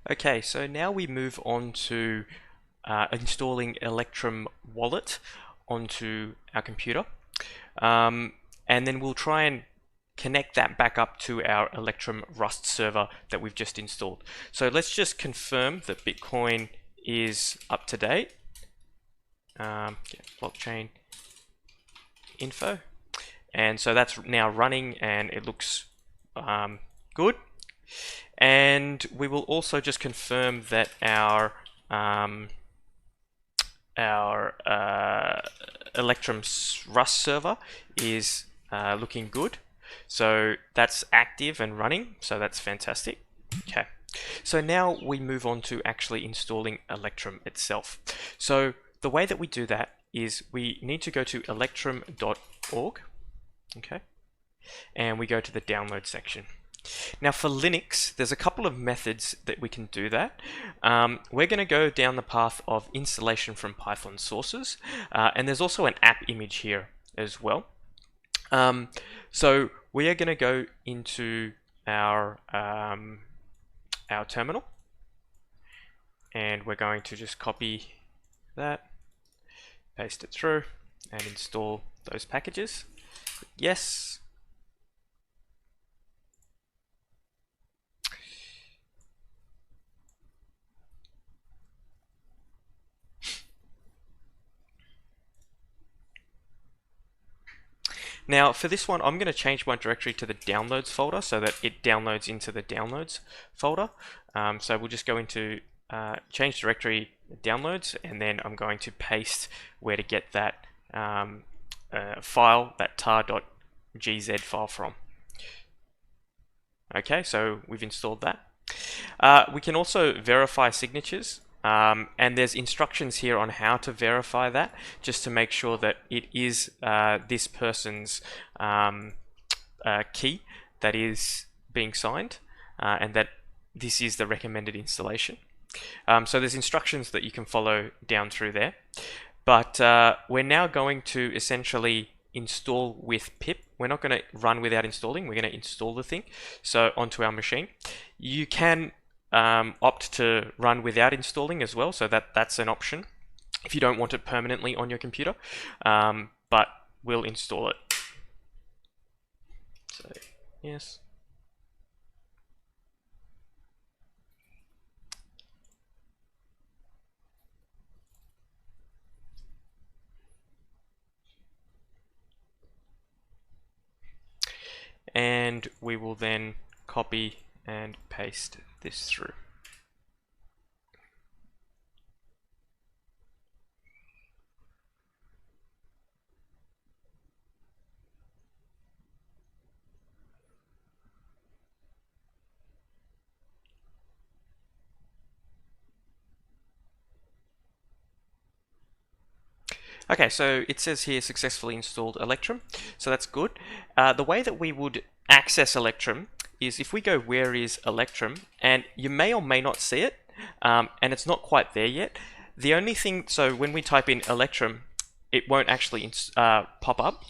Okay, so now we move on to installing Electrum wallet onto our computer. And then we'll try and connect that back up to our Electrum Rust server that we've just installed. So let's just confirm that Bitcoin is up to date. Blockchain info. And so that's now running and it looks good. And we will also just confirm that our Electrum Rust server is looking good. So that's active and running, so that's fantastic. Okay, so now we move on to actually installing Electrum itself. So the way that we do that is we need to go to electrum.org, okay, and we go to the download section. Now for Linux, there's a couple of methods that we can do that. We're going to go down the path of installation from Python sources, and there's also an app image here as well. So we are going to go into our terminal, and we're going to just copy that, paste it through, and install those packages. Yes. Now for this one, I'm going to change my directory to the downloads folder so that it downloads into the downloads folder. So we'll just go into change directory downloads, and then I'm going to paste where to get that file, that tar.gz file from. Okay, so we've installed that. We can also verify signatures. And there's instructions here on how to verify that, just to make sure that it is this person's key that is being signed, and that this is the recommended installation. So there's instructions that you can follow down through there. But we're now going to essentially install with pip. We're not going to run without installing. We're going to install the thing so onto our machine. You can opt to run without installing as well, so that's an option if you don't want it permanently on your computer, but we'll install it. So yes, and we will then copy and paste this through. Okay, so it says here successfully installed Electrum, so that's good. The way that we would access Electrum is if we go where is Electrum, and you may or may not see it, and it's not quite there yet. The only thing, so when we type in Electrum, it won't actually pop up.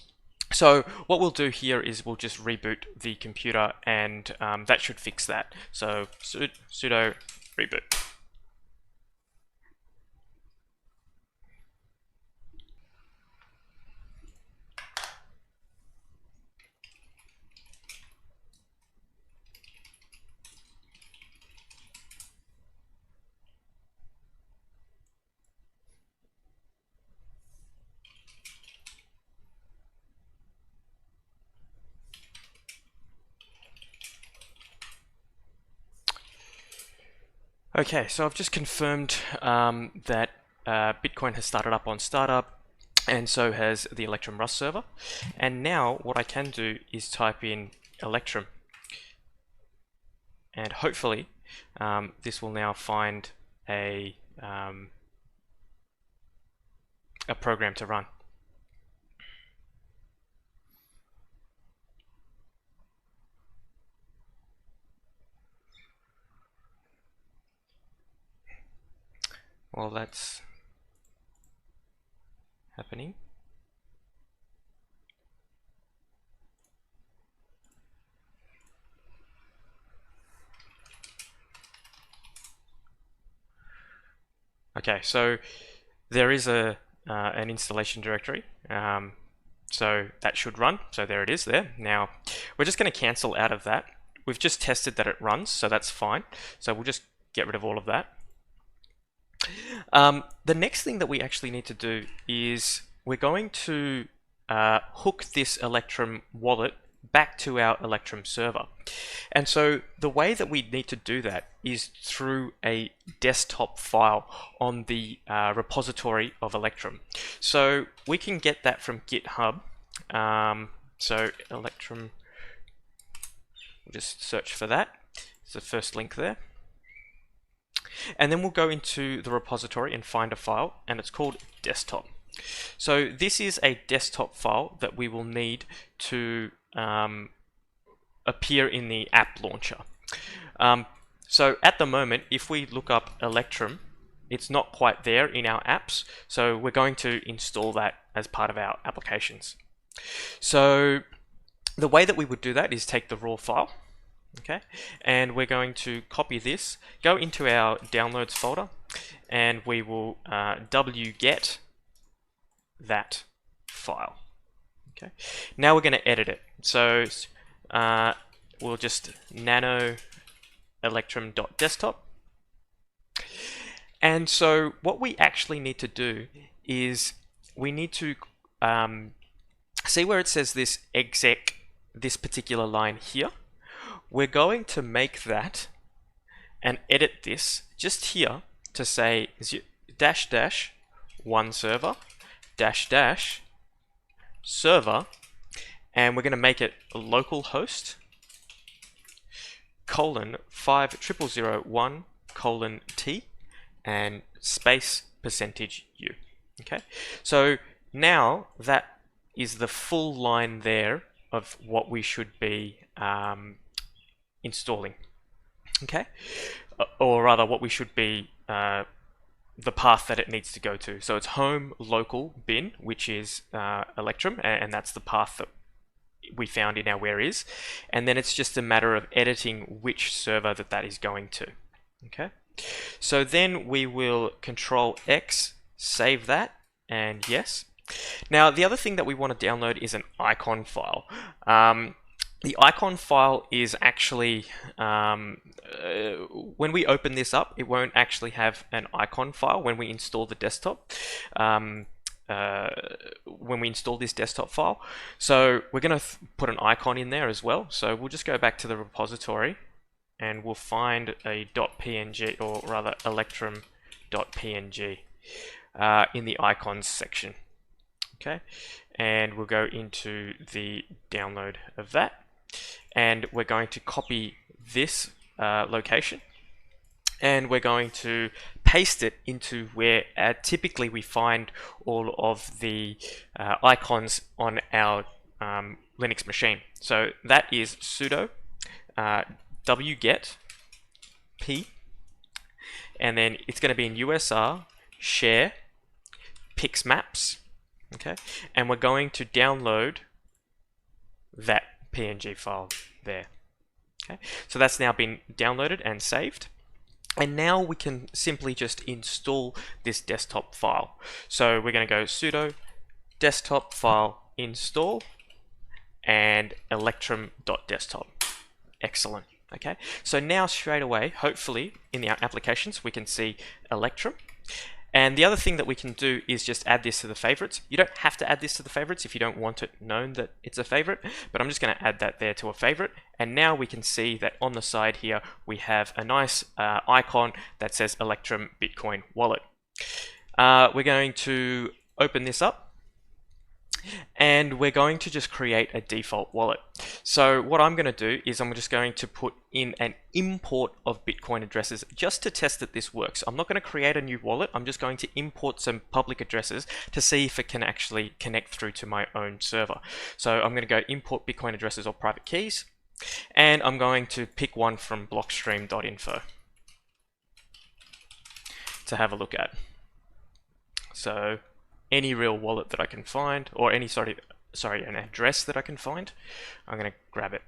So what we'll do here is we'll just reboot the computer, and that should fix that. So sudo reboot. Okay, so I've just confirmed that Bitcoin has started up on startup, and so has the Electrum Rust server. And now what I can do is type in Electrum, and hopefully this will now find a program to run. Well, that's happening. Okay, so there is an installation directory. So that should run. So there it is there. Now we're just going to cancel out of that. We've just tested that it runs, so that's fine. So we'll just get rid of all of that. The next thing that we actually need to do is we're going to hook this Electrum wallet back to our Electrum server. And so the way that we need to do that is through a desktop file on the repository of Electrum. So we can get that from GitHub. So Electrum, we'll just search for that. It's the first link there. And then we'll go into the repository and find a file, and it's called desktop. So this is a desktop file that we will need to appear in the app launcher. So at the moment, if we look up Electrum, it's not quite there in our apps, so we're going to install that as part of our applications. So the way that we would do that is take the raw file, okay, and we're going to copy this, go into our downloads folder, and we will wget that file. Okay, now we're going to edit it. So we'll just nano electrum.desktop. And so what we actually need to do is we need to see where it says this exec, this particular line here. We're going to make that and edit this just here to say dash dash one server dash dash server, and we're going to make it localhost :5001:t and space %u. Okay, so now that is the full line there of what we should be installing. Okay, or rather what we should be the path that it needs to go to. So it's home local bin, which is Electrum, and that's the path that we found in our where is, and then it's just a matter of editing which server that is going to. Okay, so then we will Control X, save that, and yes. Now the other thing that we want to download is an icon file. The icon file is actually, when we open this up, it won't actually have an icon file when we install the desktop. When we install this desktop file. So we're going to put an icon in there as well. So we'll just go back to the repository and we'll find a .png, or rather electrum.png in the icons section. Okay, and we'll go into the download of that, and we're going to copy this location, and we're going to paste it into where typically we find all of the icons on our Linux machine. So that is sudo wget p, and then it's going to be in USR share pixmaps. Okay, and we're going to download that PNG file there. Okay, so that's now been downloaded and saved. And now we can simply just install this desktop file. So we're going to go sudo desktop file install and electrum.desktop. Excellent. Okay, so now straight away, hopefully in our applications, we can see Electrum. And the other thing that we can do is just add this to the favorites. You don't have to add this to the favorites if you don't want it known that it's a favorite, but I'm just going to add that there to a favorite. And now we can see that on the side here, we have a nice icon that says Electrum Bitcoin Wallet. We're going to open this up, and we're going to just create a default wallet. So what I'm going to do is I'm just going to put in an import of Bitcoin addresses just to test that this works. I'm not going to create a new wallet. I'm just going to import some public addresses to see if it can actually connect through to my own server. So I'm going to go import Bitcoin addresses or private keys, and I'm going to pick one from blockstream.info to have a look at. So any real wallet that I can find, or any an address that I can find, I'm going to grab it.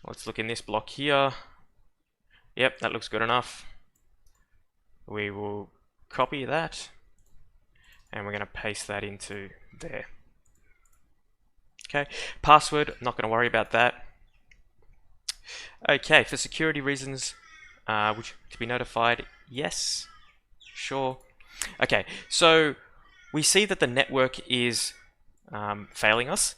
Let's look in this block here. Yep, that looks good enough. We will copy that, and we're going to paste that into there. Okay, password, I'm not going to worry about that. Okay, for security reasons, would you like to be notified? Yes, sure. Okay, so we see that the network is failing us,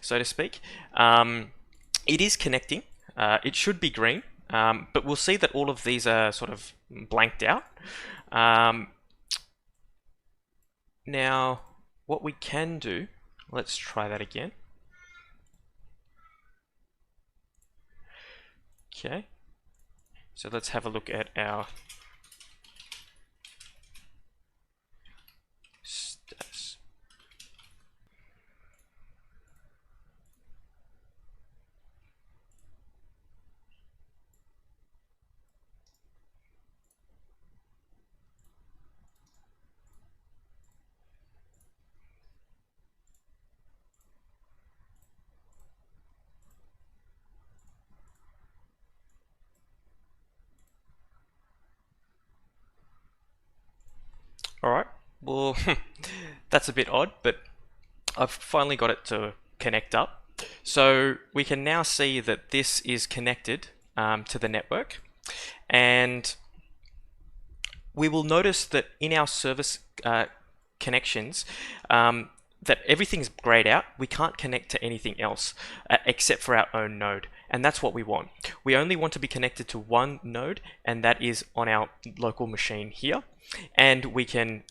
so to speak. It is connecting. It should be green, but we'll see that all of these are sort of blanked out. Now, what we can do, let's try that again. Okay, so let's have a look at our status. Alright, well, that's a bit odd, but I've finally got it to connect up. So we can now see that this is connected to the network, and we will notice that in our service connections, that everything's grayed out. We can't connect to anything else except for our own node, and that's what we want. We only want to be connected to one node, and that is on our local machine here. And we can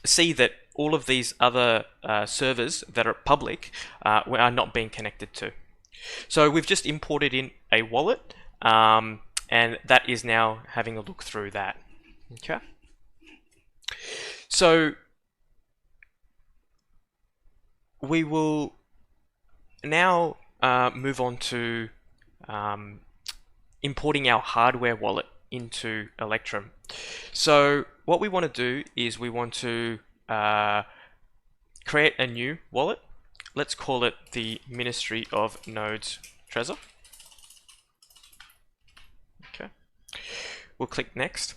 see that all of these other servers that are public are not being connected to. So we've just imported in a wallet, and that is now having a look through that. Okay. So we will now move on to importing our hardware wallet into Electrum. So what we want to do is we want to create a new wallet. Let's call it the Ministry of Nodes Trezor. Okay. We'll click next.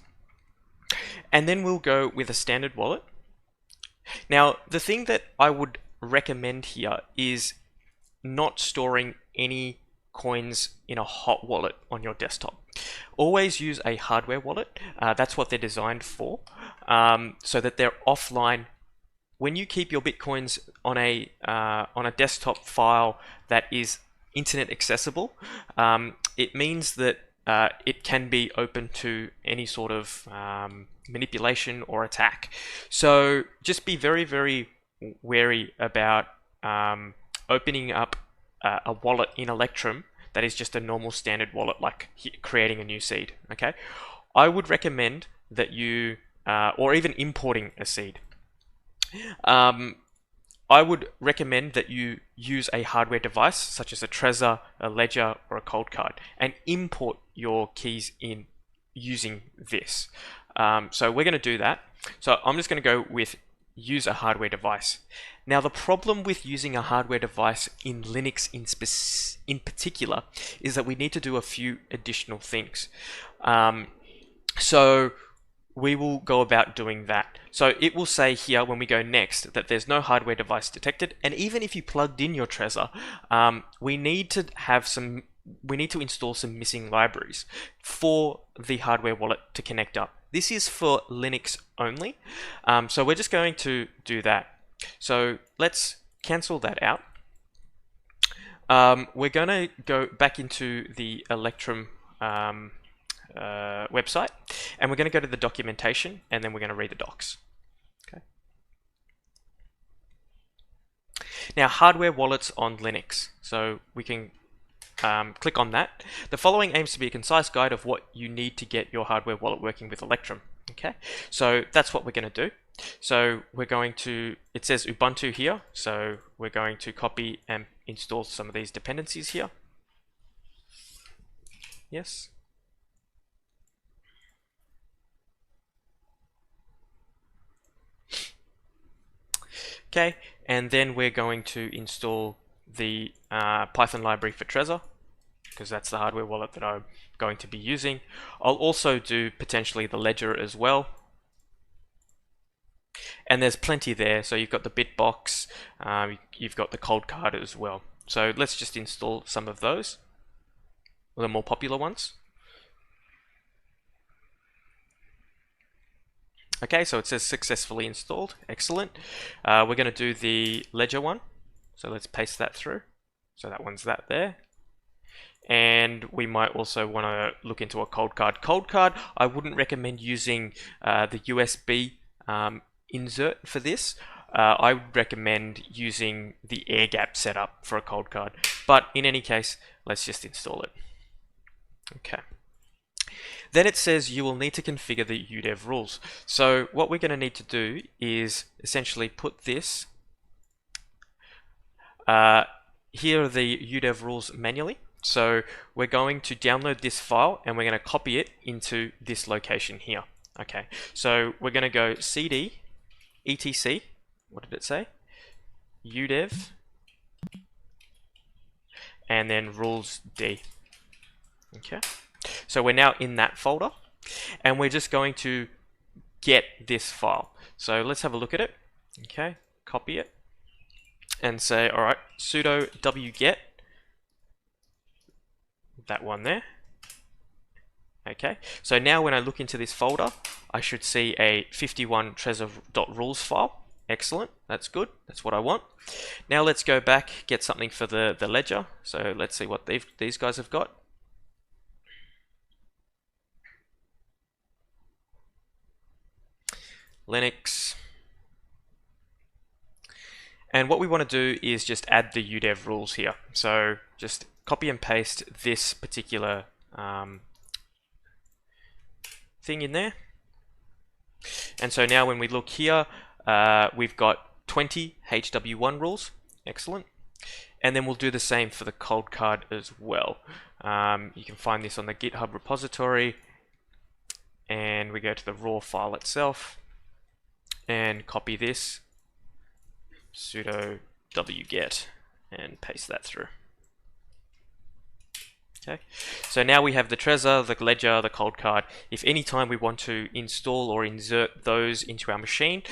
And then we'll go with a standard wallet. Now, the thing that I would recommend here is not storing any coins in a hot wallet on your desktop. Always use a hardware wallet. That's what they're designed for, so that they're offline. When you keep your bitcoins on a desktop file that is internet accessible, it means that it can be open to any sort of manipulation or attack. So just be very, very wary about opening up a wallet in Electrum that is just a normal standard wallet, like creating a new seed. Okay, I would recommend that you, or even importing a seed. I would recommend that you use a hardware device such as a Trezor, a Ledger, or a Cold Card, and import your keys in using this. So we're going to do that. So I'm just going to go with use a hardware device. Now, the problem with using a hardware device in Linux in particular is that we need to do a few additional things. So we will go about doing that. So it will say here when we go next that there's no hardware device detected, and even if you plugged in your Trezor, we need to install some missing libraries for the hardware wallet to connect up. This is for Linux only, so we're just going to do that. So let's cancel that out. We're going to go back into the Electrum website, and we're going to go to the documentation, and then we're going to read the docs. Okay. Now, hardware wallets on Linux. So we can click on that. The following aims to be a concise guide of what you need to get your hardware wallet working with Electrum. Okay, so that's what we're going to do. So we're going to, it says Ubuntu here, so we're going to copy and install some of these dependencies here. Yes. Okay, and then we're going to install the Python library for Trezor. because that's the hardware wallet that I'm going to be using. I'll also do potentially the ledger as well. And there's plenty there. So you've got the Bitbox, you've got the cold card as well. So let's just install some of those, the more popular ones. Okay, so it says successfully installed. Excellent. We're going to do the ledger one. So let's paste that through. So that one's that there. And we might also want to look into a cold card. Cold card, I wouldn't recommend using the USB insert for this. I would recommend using the air gap setup for a cold card. But in any case, let's just install it. Okay. Then it says you will need to configure the UDEV rules. So what we're going to need to do is essentially put this, here are the UDEV rules manually. So we're going to download this file and we're going to copy it into this location here. Okay, so we're going to go cd etc, what did it say? UDEV, and then rules D. Okay. So we're now in that folder and we're just going to get this file. So let's have a look at it. Okay, copy it and say, all right, sudo wget, that one there. Okay, so now when I look into this folder, I should see a 51 trezor.rules file. Excellent, that's good, that's what I want. Now let's go back, get something for the ledger. So let's see what these guys have got. Linux. And what we want to do is just add the UDEV rules here. So just copy and paste this particular thing in there. And so now when we look here, we've got 20 HW1 rules. Excellent. And then we'll do the same for the cold card as well. You can find this on the GitHub repository. And we go to the raw file itself and copy this, sudo wget, and paste that through. Okay, so now we have the Trezor, the ledger, the cold card. If any time we want to install or insert those into our machine,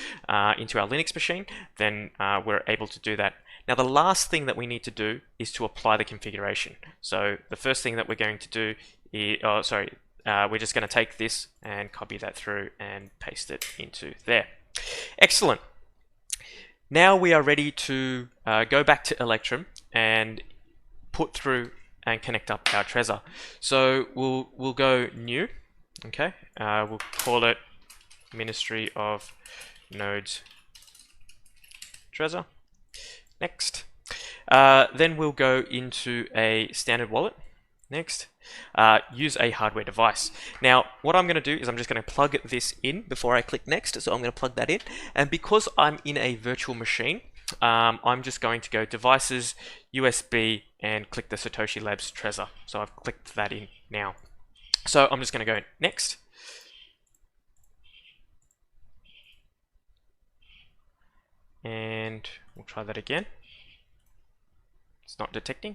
into our Linux machine, then we're able to do that. Now the last thing that we need to do is to apply the configuration. So the first thing that we're going to do is, we're just going to take this and copy that through and paste it into there. Excellent. Now we are ready to go back to Electrum and put through and connect up our Trezor. So we'll go new. Okay, we'll call it Ministry of Nodes Trezor. Next. Then we'll go into a standard wallet. Next, use a hardware device. Now, what I'm going to do is I'm just going to plug this in before I click next. So I'm going to plug that in. And because I'm in a virtual machine, I'm just going to go devices, USB, and click the Satoshi Labs Trezor. So I've clicked that in now. So I'm just going to go next. And we'll try that again. It's not detecting.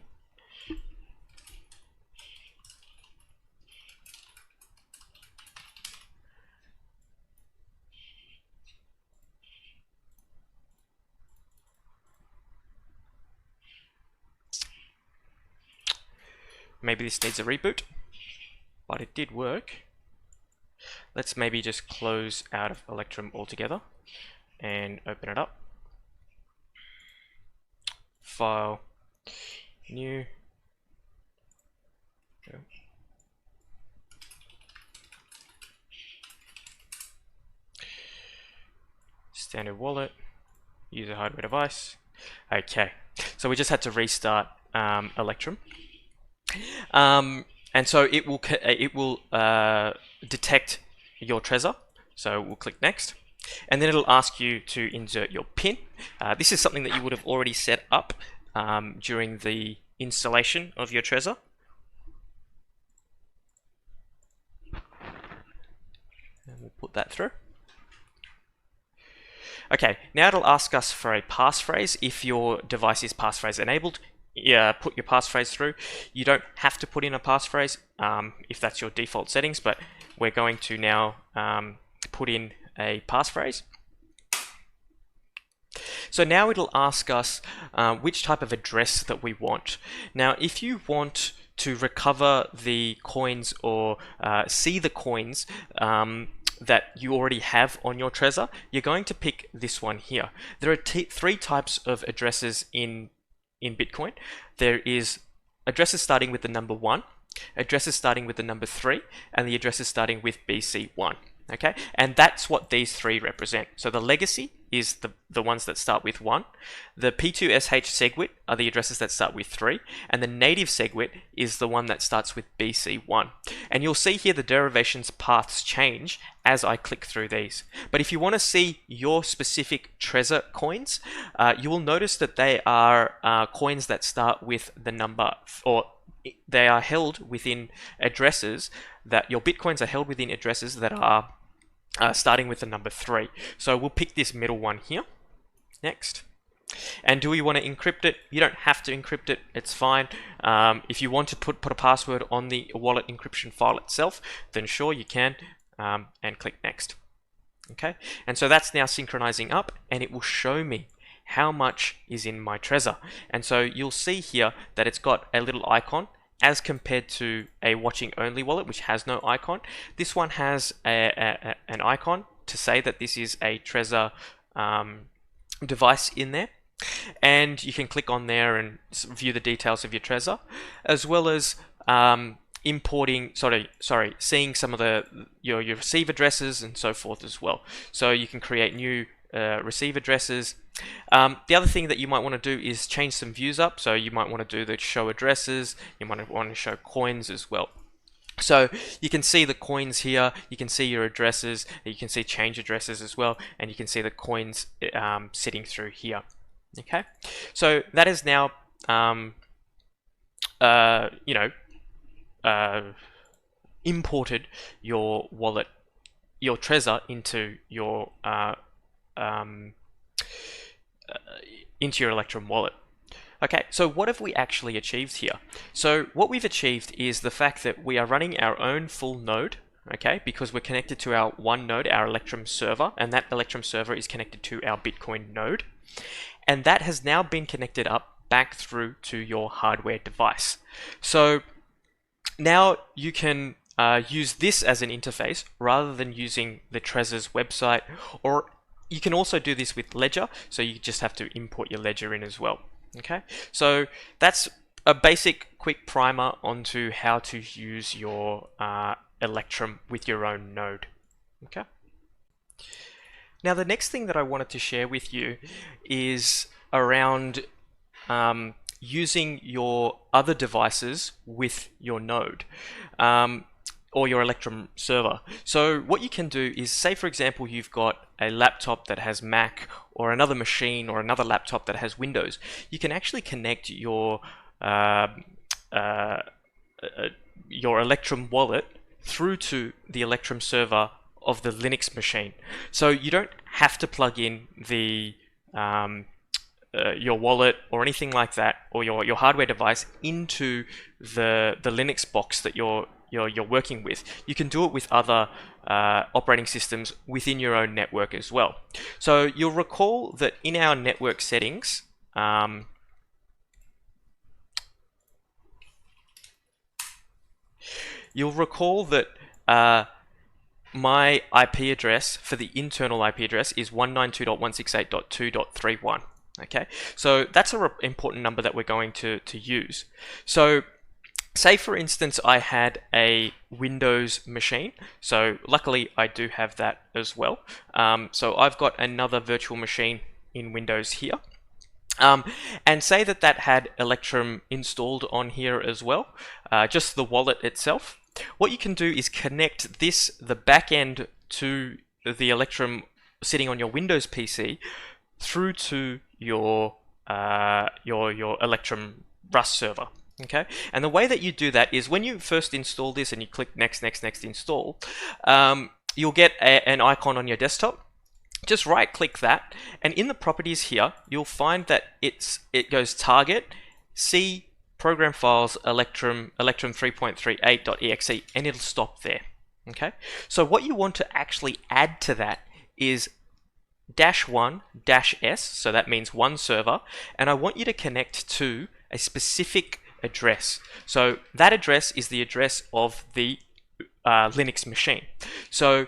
Maybe this needs a reboot, but it did work. Let's maybe just close out of Electrum altogether and open it up. File, new. Standard wallet, user hardware device. Okay, so we just had to restart Electrum. And so it will detect your Trezor. So we'll click next, and then it'll ask you to insert your PIN. This is something that you would have already set up during the installation of your Trezor. And we'll put that through. Okay, now it'll ask us for a passphrase if your device is passphrase enabled. put your passphrase through. You don't have to put in a passphrase if that's your default settings, but we're going to now put in a passphrase. So now it'll ask us which type of address that we want. Now, if you want to recover the coins or see the coins that you already have on your Trezor, you're going to pick this one here. There are three types of addresses in Bitcoin. There is addresses starting with the number 1, addresses starting with the number 3, and the addresses starting with BC1. Okay, and that's what these three represent. So the legacy is the ones that start with 1, the P2SH SegWit are the addresses that start with 3, and the native SegWit is the one that starts with BC1. And you'll see here the derivations paths change as I click through these. But if you want to see your specific Trezor coins, you will notice that they are coins that start with the number, or they are held within addresses that your Bitcoins are held within addresses that are starting with the number 3. So we'll pick this middle one here. Next. And do we want to encrypt it? You don't have to encrypt it. It's fine. If you want to put a password on the wallet encryption file itself, then sure, you can. And click next. Okay. And so that's now synchronizing up, and it will show me how much is in my Trezor. And so you'll see here that it's got a little icon as compared to a watching only wallet, which has no icon. This one has an icon to say that this is a Trezor device in there. And you can click on there and view the details of your Trezor, as well as seeing some of your receive addresses and so forth as well. So you can create new receive addresses. The other thing that you might want to do is change some views up. So you might want to do the show addresses. You might want to show coins as well. So you can see the coins here, you can see your addresses, you can see change addresses as well, and you can see the coins sitting through here. Okay, so that is now imported your wallet, your Trezor into your Electrum wallet. Okay, so what have we actually achieved here? So what we've achieved is the fact that we are running our own full node, okay, because we're connected to our one node, our Electrum server, and that Electrum server is connected to our Bitcoin node. And that has now been connected up back through to your hardware device. So now you can use this as an interface rather than using the Trezor's website, or you can also do this with Ledger, so you just have to import your Ledger in as well. Okay, so that's a basic quick primer onto how to use your Electrum with your own node. Okay. Now the next thing that I wanted to share with you is around using your other devices with your node. Or your Electrum server. So what you can do is, say for example you've got a laptop that has Mac, or another machine or another laptop that has Windows. You can actually connect your Electrum wallet through to the Electrum server of the Linux machine. So you don't have to plug in the your wallet or anything like that, or your hardware device into the Linux box that you're working with. You can do it with other operating systems within your own network as well. So you'll recall that in our network settings, you'll recall that my IP address for the internal IP address is 192.168.2.31. Okay, so that's an important number that we're going to use. So say for instance I had a Windows machine, so luckily I do have that as well. So I've got another virtual machine in Windows here. And say that had Electrum installed on here as well, just the wallet itself. What you can do is connect the back end to the Electrum sitting on your Windows PC through to your Electrum Rust server. Okay, and the way that you do that is when you first install this and you click next install, you'll get an icon on your desktop. Just right click that, and in the properties here you'll find that it goes target C program files electrum 3.38.exe, and it'll stop there. Okay, so what you want to actually add to that is -1-s, so that means one server, and I want you to connect to a specific address. So that address is the address of the Linux machine. So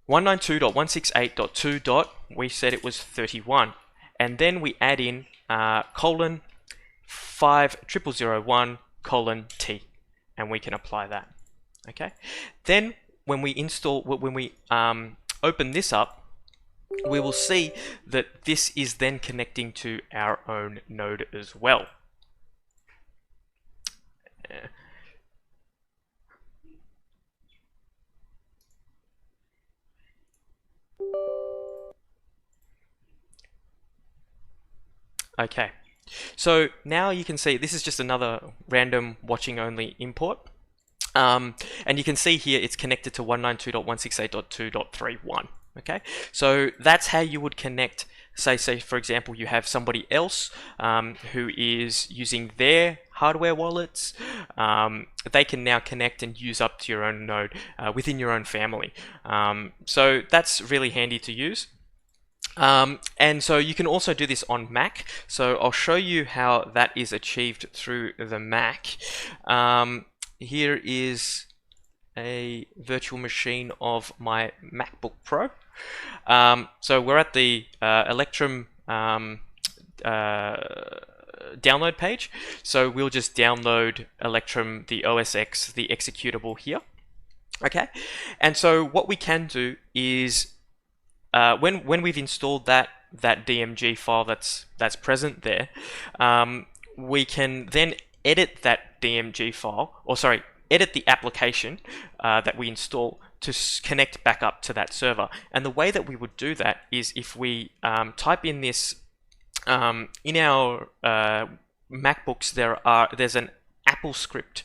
192.168.2. We said it was 31, and then we add in :50001:T, and we can apply that. Okay. Then when we open this up, we will see that this is then connecting to our own node as well. Okay, so now you can see this is just another random watching only import. And you can see here it's connected to 192.168.2.31. Okay, so that's how you would connect. Say for example, you have somebody else who is using their hardware wallets. They can now connect and use up to your own node within your own family. So that's really handy to use. And so you can also do this on Mac. So I'll show you how that is achieved through the Mac. Here is a virtual machine of my MacBook Pro. So we're at the Electrum download page. So we'll just download Electrum, the OS X, the executable here. Okay, and so what we can do is when we've installed that DMG file that's present there, we can then edit that DMG file, or sorry, edit the application that we install to connect back up to that server. And the way that we would do that is if we type in this in our MacBooks, there's an Apple script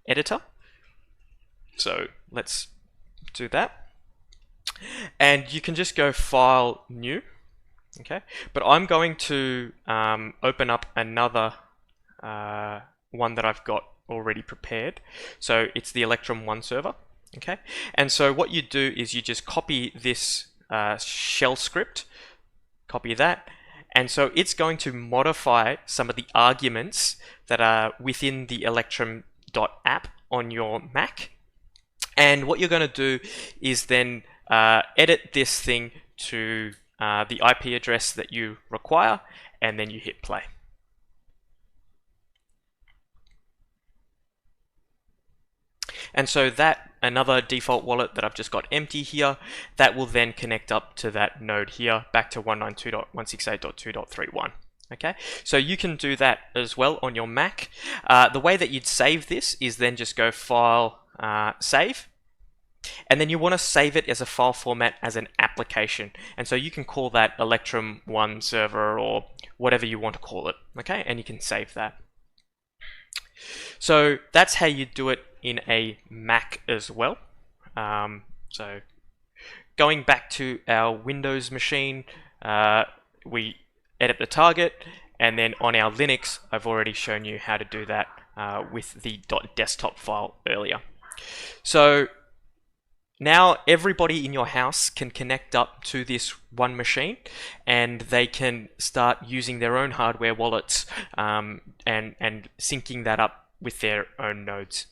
editor. So let's do that. And you can just go File, New. Okay, but I'm going to open up another one that I've got already prepared. So it's the Electrum 1 server. Okay, and so what you do is you just copy this shell script, copy that, and so it's going to modify some of the arguments that are within the electrum.app on your Mac. And what you're going to do is then edit this thing to the IP address that you require, and then you hit play. And so that another default wallet that I've just got empty here, that will then connect up to that node here, back to 192.168.2.31. Okay, so you can do that as well on your Mac. The way that you'd save this is then just go File, Save. And then you want to save it as a file format as an application. And so you can call that Electrum 1 server or whatever you want to call it. Okay, and you can save that. So that's how you do it in a Mac as well. So going back to our Windows machine, we edit the target, and then on our Linux, I've already shown you how to do that with the .desktop file earlier. So now everybody in your house can connect up to this one machine, and they can start using their own hardware wallets and syncing that up with their own nodes.